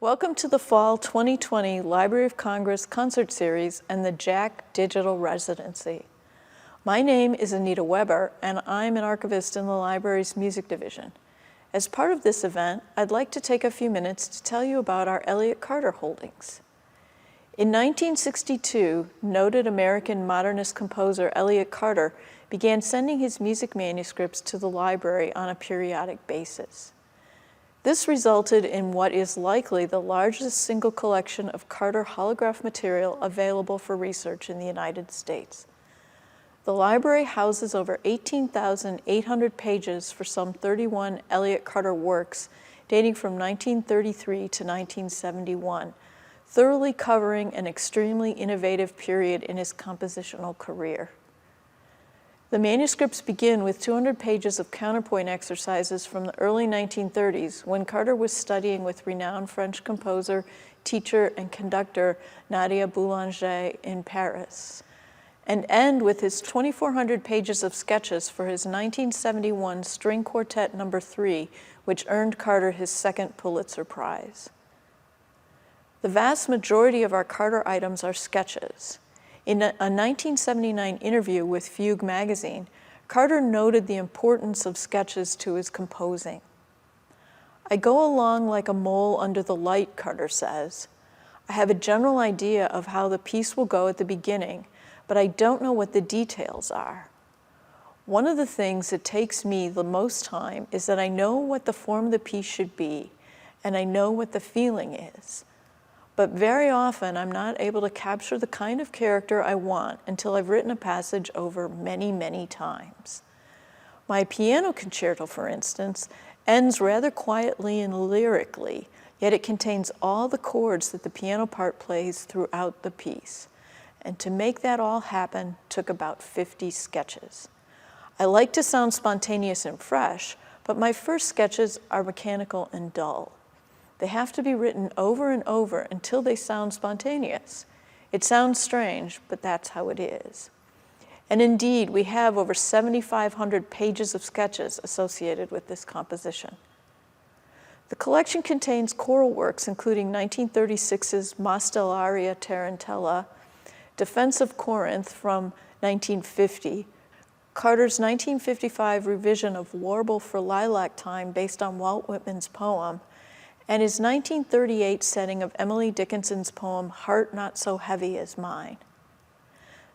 Welcome to the Fall 2020 Library of Congress Concert Series and the Jack Digital Residency. My name is Anita Weber, and I'm an archivist in the library's music division. As part of this event, I'd like to take a few minutes to tell you about our Elliott Carter holdings. In 1962, noted American modernist composer Elliott Carter began sending his music manuscripts to the library on a periodic basis. This resulted in what is likely the largest single collection of Carter holograph material available for research in the United States. The library houses over 18,800 pages for some 31 Elliott Carter works dating from 1933 to 1971, thoroughly covering an extremely innovative period in his compositional career. The manuscripts begin with 200 pages of counterpoint exercises from the early 1930s when Carter was studying with renowned French composer, teacher, and conductor Nadia Boulanger in Paris, and end with his 2,400 pages of sketches for his 1971 String Quartet No. 3, which earned Carter his second Pulitzer Prize. The vast majority of our Carter items are sketches. In a 1979 interview with Fugue magazine, Carter noted the importance of sketches to his composing. "I go along like a mole under the light," Carter says. "I have a general idea of how the piece will go at the beginning, but I don't know what the details are. One of the things that takes me the most time is that I know what the form of the piece should be, and I know what the feeling is. But very often, I'm not able to capture the kind of character I want until I've written a passage over many, many times. My piano concerto, for instance, ends rather quietly and lyrically, yet it contains all the chords that the piano part plays throughout the piece. And to make that all happen took about 50 sketches. I like to sound spontaneous and fresh, but my first sketches are mechanical and dull. They have to be written over and over until they sound spontaneous. It sounds strange, but that's how it is." And indeed, we have over 7,500 pages of sketches associated with this composition. The collection contains choral works, including 1936's Mostellaria Tarantella, Defense of Corinth from 1950, Carter's 1955 revision of Warble for Lilac Time based on Walt Whitman's poem, and his 1938 setting of Emily Dickinson's poem, Heart Not So Heavy as Mine.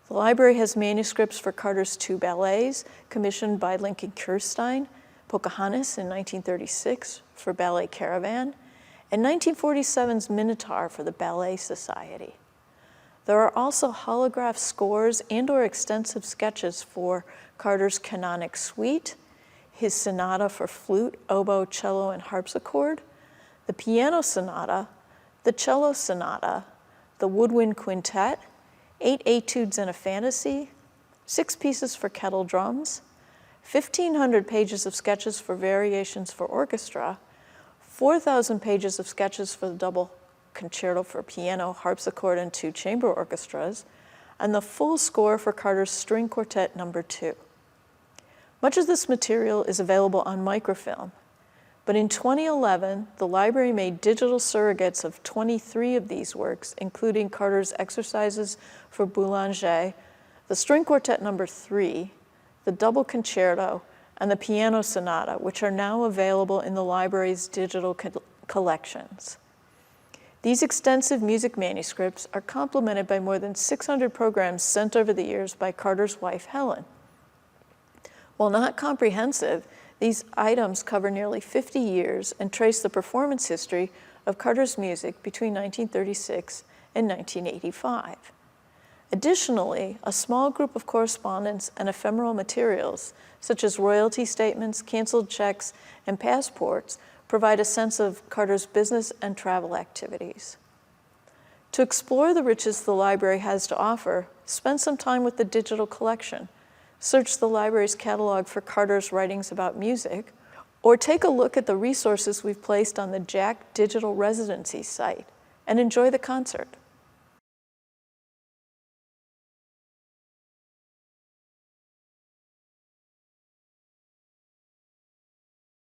The library has manuscripts for Carter's two ballets, commissioned by Lincoln Kirstein, Pocahontas in 1936 for Ballet Caravan, and 1947's Minotaur for the Ballet Society. There are also holograph scores and/or extensive sketches for Carter's Canonic Suite, his sonata for flute, oboe, cello, and harpsichord, the piano sonata, the cello sonata, the woodwind quintet, 8 etudes and a fantasy, 6 pieces for kettle drums, 1,500 pages of sketches for variations for orchestra, 4,000 pages of sketches for the double concerto for piano, harpsichord, and 2 chamber orchestras, and the full score for Carter's String Quartet No. 2. Much of this material is available on microfilm. But in 2011, the library made digital surrogates of 23 of these works, including Carter's exercises for Boulanger, the String Quartet No. 3, the Double Concerto, and the Piano Sonata, which are now available in the library's digital collections. These extensive music manuscripts are complemented by more than 600 programs sent over the years by Carter's wife, Helen. While not comprehensive, these items cover nearly 50 years and trace the performance history of Carter's music between 1936 and 1985. Additionally, a small group of correspondence and ephemeral materials, such as royalty statements, canceled checks, and passports, provide a sense of Carter's business and travel activities. To explore the riches the library has to offer, spend some time with the digital collection. Search the library's catalog for Carter's writings about music, or take a look at the resources we've placed on the Jack Digital Residency site, and enjoy the concert.